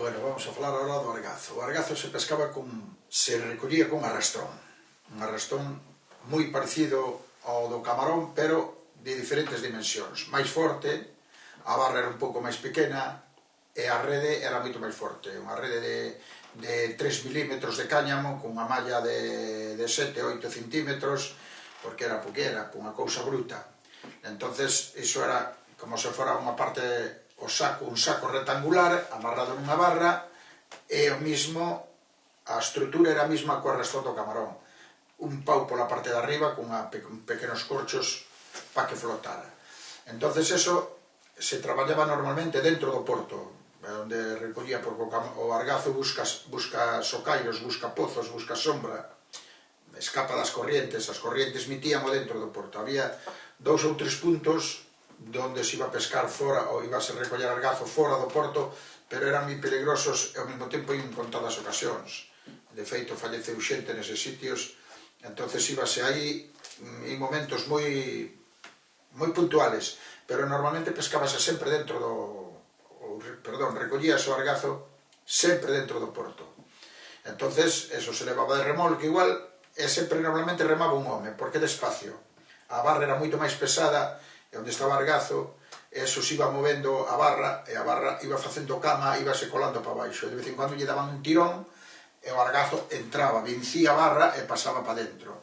Bueno, vamos a falar agora do argazo. O argazo se pescaba se recollía con arrastrón. Un arrastrón moi parecido ao do camarón, pero de diferentes dimensións. Mais forte, a barra era un pouco máis pequena e a rede era moito máis forte. Unha rede de 3 milímetros de cáñamo con unha malla de 7-8 centímetros, porque era poquera, unha cousa bruta. Entonces, iso era como se fora unha parte, un saco rectangular amarrado nunha barra, e o mismo, a estrutura era a mesma co arrastrón do camarón. Un pau pola parte de arriba con pequenos corchos para que flotara. Entonces eso se traballaba normalmente dentro do porto, onde recollía, porque o argazo busca socairos, busca pozos, busca sombra, escapa das corrientes, as corrientes mitían o dentro do porto. Había 2 ou 3 puntos onde se iba a pescar fora, ou iba a se recoller argazo fora do porto, pero eran moi peligrosos e ao mesmo tempo en contadas ocasións. De feito, falleceu xente neses sitios, entonces íbase aí en momentos moi puntuales, pero normalmente pescábase sempre dentro recollíase o argazo sempre dentro do porto. Entonces, eso se levaba de remolque igual, e sempre normalmente remaba un home, porque despacio. A barra era moito máis pesada, e onde estaba o argazo, eso se iba movendo a barra, e a barra iba facendo cama, iba se colando para baixo, e de vez en cuando lle daban un tirón, e o argazo entraba, vencía a barra e pasaba para dentro.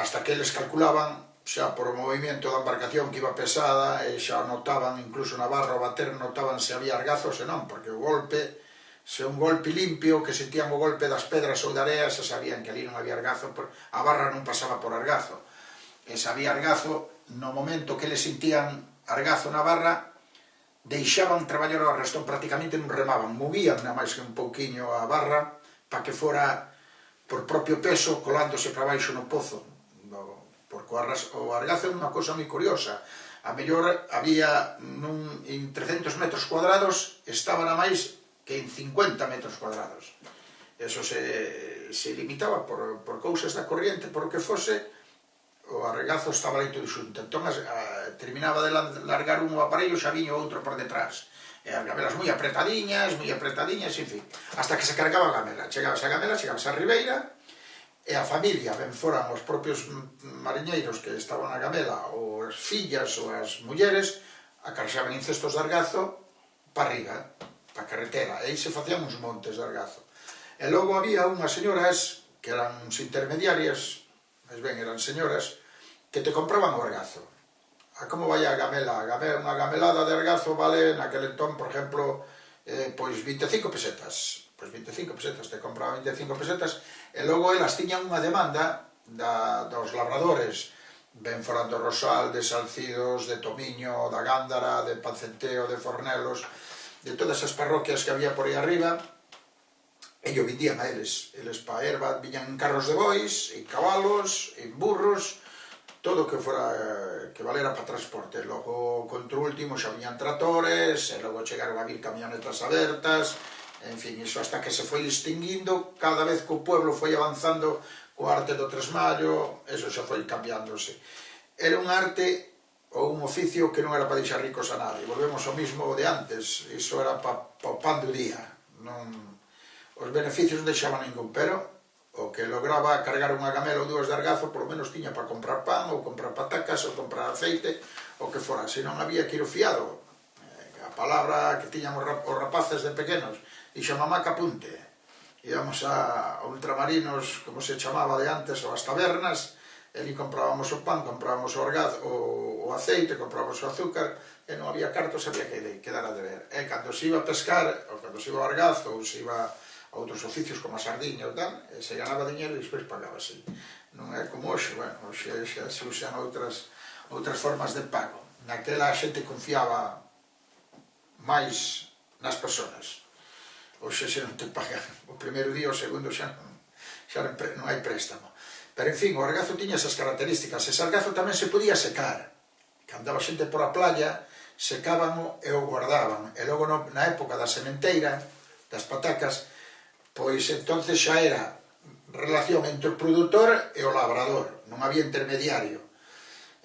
Hasta que eles calculaban, xa por o movimento da embarcación que iba pesada, e xa notaban, incluso na barra ao bater, notaban se había argazo ou se non, porque o golpe, se un golpe limpio, que sentían o golpe das pedras ou da area, se sabían que ali non había argazo, a barra non pasaba por argazo. E se había argazo, no momento que eles sentían argazo na barra, deixaban traballar o arrastrón, prácticamente non remaban, movían na máis que un pouquiño a barra para que fora por propio peso colándose para baixo no pozo, porque o argazo é unha cousa moi curiosa. A mellor había en 300 metros cuadrados, estaba na máis que en 50 metros cuadrados. Eso se limitaba por cousas da corriente, por o que fose, o argazo estaba ali todo xunto. Entón, terminaba de largar un aparello, xa viño outro por detrás. E as gamelas moi apretadiñas, en fin, hasta que se cargaba a gamela. Chegabas a gamela, chegabas a ribeira, e a familia, ben foran os propios mariñeiros que estaban na gamela, ou as fillas ou as mulleres, acarxaban en cestos de argazo para arriba, para a carretera, e aí se facían uns montes de argazo. E logo había unhas señoras que eran uns intermediarias, mas ben, eran señoras, que te compraban o argazo. A como vai a gamela? Unha gamelada de argazo vale, naquele entón, por exemplo, pois 25 pesetas. Pois 25 pesetas, te compraban 25 pesetas, e logo elas tiñan unha demanda dos labradores, ben foran do Rosal, de Salcidos, de Tomiño, da Gándara, de Pancenteo, de Fornelos, de todas as parroquias que había por aí arriba, e yo vendían a eles. Eles pa erva viñan en carros de bois, en cabalos, en burros, todo que fora que valera para transporte. Logo, contra o último, xa viñan tratores, e logo chegaron a vir camionetas abertas, en fin, iso hasta que se foi extinguindo, cada vez que o pueblo foi avanzando co arte do tresmallo, eso xa foi cambiándose. Era un arte ou un oficio que non era para deixar ricos a nadie. Volvemos ao mismo de antes, iso era para o pan do día. Os beneficios non deixaban ningún, pero o que lograba cargar unha gamela ou dúas de argazo, por lo menos tiña para comprar pan, ou comprar patacas, ou comprar aceite, o que fora. Se non había que ir o fiado. A palabra que tiñan os rapaces de pequenos, dixo a mamá que apunte. Íamos a ultramarinos, como se chamaba de antes, ou as tabernas, e ali comprábamos o pan, comprábamos o argazo, o aceite, comprábamos o azúcar, e non había cartos, había que quedar a deber. E cando se iba a pescar, ou cando se iba ao argazo, ou se iba a outros oficios como a sardiña ou tal, se ganaba diñeiro e despois pagábase. Non é como hoxe, bueno, hoxe xa se usan outras formas de pago. Naquela a xente confiaba máis nas persoas. Hoxe se non te pagan o primeiro día, o segundo xa non hai préstamo. Pero, en fin, o argazo tiña esas características. Ese argazo tamén se podía secar. Cando andaba xente por a playa, secábano e o guardaban. E logo, na época da sementeira, das patacas, pois entonces xa era relación entre o produtor e o labrador, non había intermediario.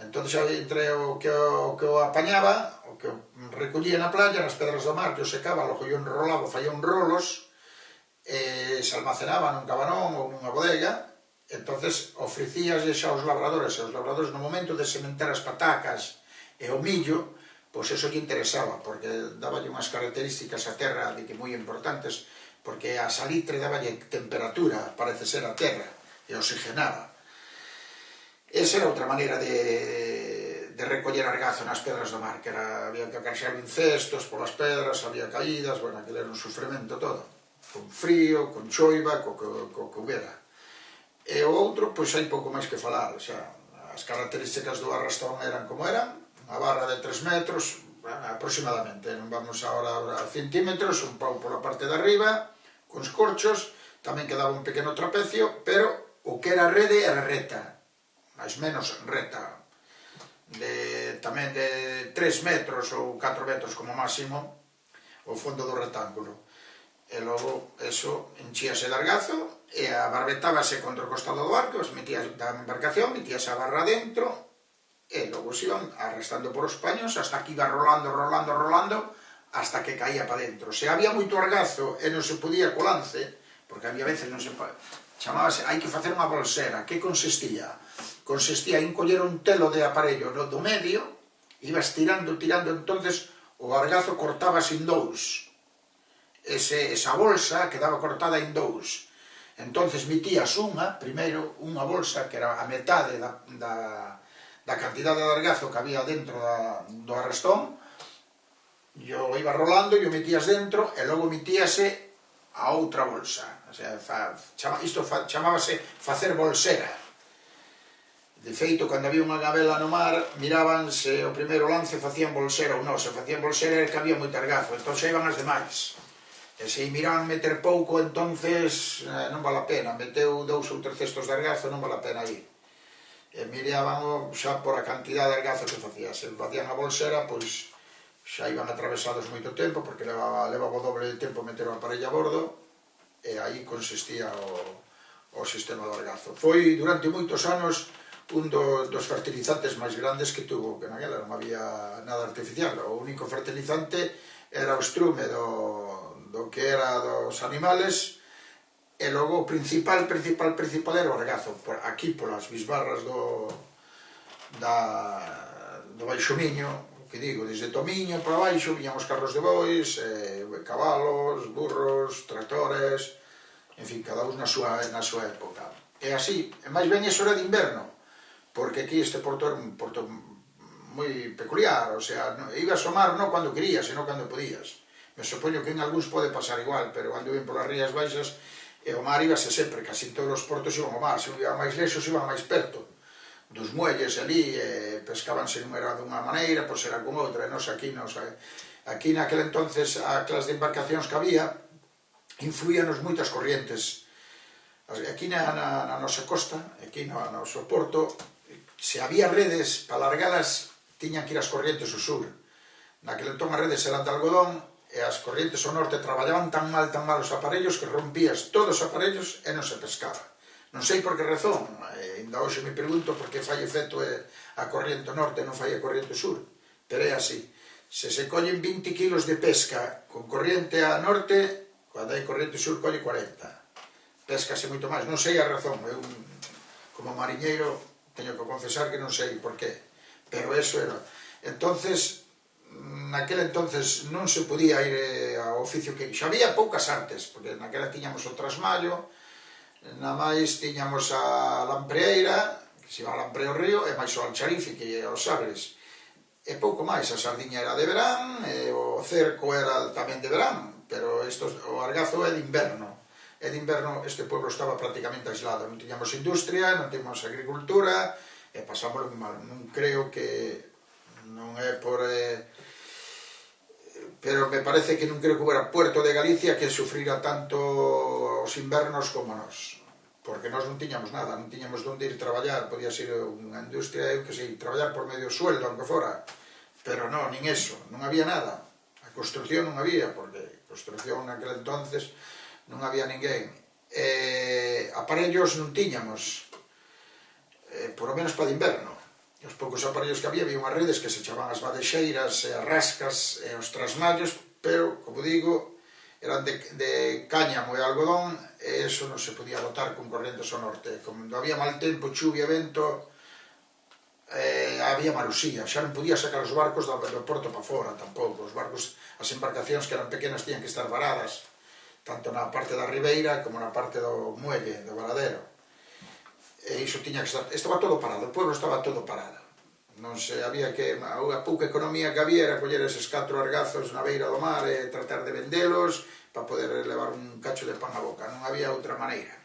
Entón xa entre o que o apañaba, o que o recollía na playa, nas pedras do mar, que o secaba, logo o enrolaba, faía uns rolos, se almacenaba nun cabanón ou nunha bodega, entonces ofrecías xa aos labradores, e os labradores no momento de sementar as patacas e o millo, pois eso lle interesaba, porque daballe unhas características á terra de que moi importantes, porque a salitre daballe temperatura, parece ser a terra, e oxigenaba. Esa era outra maneira de recoller argazo nas pedras do mar, que era, había que acarxar incestos polas pedras, había caídas, bueno, aquilo era un sufrimento todo, con frío, con choiva, co que houbera. E o outro, pois hai pouco máis que falar, xa, as características do arrastón eran como eran, unha barra de 3 metros, aproximadamente, non vamos agora a centímetros, un pau pola parte de arriba, cons corchos, tamén quedaba un pequeno trapecio, pero o que era rede era reta, máis menos reta, tamén de 3 metros ou 4 metros como máximo, o fondo do rectángulo. E logo, eso, enchíase de argazo, e abarbetábase contra o costado do barco, da embarcación, metíase a barra dentro, e logo se iban arrastando por os paños, hasta que iba rolando, rolando, rolando, hasta que caía para dentro. Se había moito argazo e non se podía co lance, porque había veces non se chamábase, hai que facer unha bolsera. Que consistía? Consistía en coller un telo de aparello do medio, ibas tirando, tirando, entonces o argazo cortábase en dous. Esa bolsa quedaba cortada en dous. Entonces metías primeiro, unha bolsa que era a metade da cantidade de argazo que había dentro do arrastón, e o iba rolando e o metías dentro, e logo metíase a outra bolsa. O sea, isto chamábase facer bolsera. De feito, cando había unha gabela no mar, miraban se o primeiro lance facían bolsera ou non. Se facían bolsera era que había moito argazo, entón xa iban as demais. E se miraban meter pouco, entonces non vale a pena. Meteu 2 ou 3 cestos de argazo, non vale a pena ir. E miraban xa por a cantidad de argazo que facía. Se facían a bolsera, pois xa iban atravesados moito tempo, porque levaba o doble de tempo meter o aparello a bordo, e aí consistía o sistema do argazo. Foi durante moitos anos un dos fertilizantes máis grandes que tuvo, que naquela non había nada artificial. O único fertilizante era o estrume do que era dos animales, e logo o principal era o argazo, aquí polas bisbarras do Baixo Miño, que digo, desde Tomiño para baixo viñan os carros de bois, cabalos, burros, tractores, en fin, cada un na súa época. E así, e máis ben iso era de inverno, porque aquí este porto era un porto moi peculiar, o sea, ibas ao mar non cando querías, senón cando podías. Me supoño que en algúns pode pasar igual, pero cando iban polas rías baixas, e o mar ibase sempre, casi todos os portos iban ao mar, se iban máis lexos, iban máis perto dos muelles ali, pescabanse non era dunha maneira, pois era con outra, e nos aquí naquele entonces, a clase de embarcacións que había, influíanos moitas corrientes. Aquí na nosa costa, aquí no noso porto, se había redes para largalas, tiñan que ir as corrientes ao sur. Naquele entón as redes eran de algodón, e as corrientes ao norte traballaban tan mal os aparellos que rompías todos os aparellos e non se pescaba. Non sei por que razón, ainda hoxe me pregunto por que fai efecto a corriente norte e non fai a corriente sur, pero é así. Se se collen 20 kilos de pesca con corriente a norte, cando hai corriente sur colle 40. Pescase moito máis, non sei a razón, eu como mariñeiro teño que confesar que non sei por qué, pero eso era. Entonces, naquele entonces non se podía ir ao oficio que xa había poucas artes, porque naquela tiñamos o trasmallo, na máis tiñamos a lampreeira, que se iba a lamprear o río, e máis o alcharife, que é os sabres, e pouco máis. A sardiña era de verán, e o cerco era tamén de verán, pero o argazo é de inverno. E de inverno este pueblo estaba prácticamente aislado, non tiñamos industria, non tiñamos agricultura, e pasámoslo mal. Non creo que non é por... pero me parece que non creo que hubiera Puerto de Galicia que sufrira tanto os invernos como nós, porque nós non tiñamos nada, non tiñamos onde ir traballar, podía ser unha industria, eu que sei, traballar por medio sueldo, aunque fora, pero non, nin eso, non había nada. A construcción non había, porque a construcción naquele entonces non había ninguén. Aparellos non tiñamos, por lo menos para de inverno. E os poucos aparellos que había unhas redes que se chamaban as badexeiras, as rascas e os trasmallos, pero, como digo, eran de cáñamo e algodón, e eso non se podía botar con corrientes ao norte. Cando había mal tempo, chuvia, vento, había marusía, xa non podía sacar os barcos do porto para fora tampouco. Os barcos, as embarcacións que eran pequenas tiñan que estar varadas, tanto na parte da ribeira como na parte do muelle, do varadero. E iso tiña que estar, estaba todo parado, o pueblo estaba todo parado. Non se había que, a pouca economía que había era coller eses 4 argazos na beira do mar e tratar de vendelos para poder levar un cacho de pan á boca, non había outra maneira.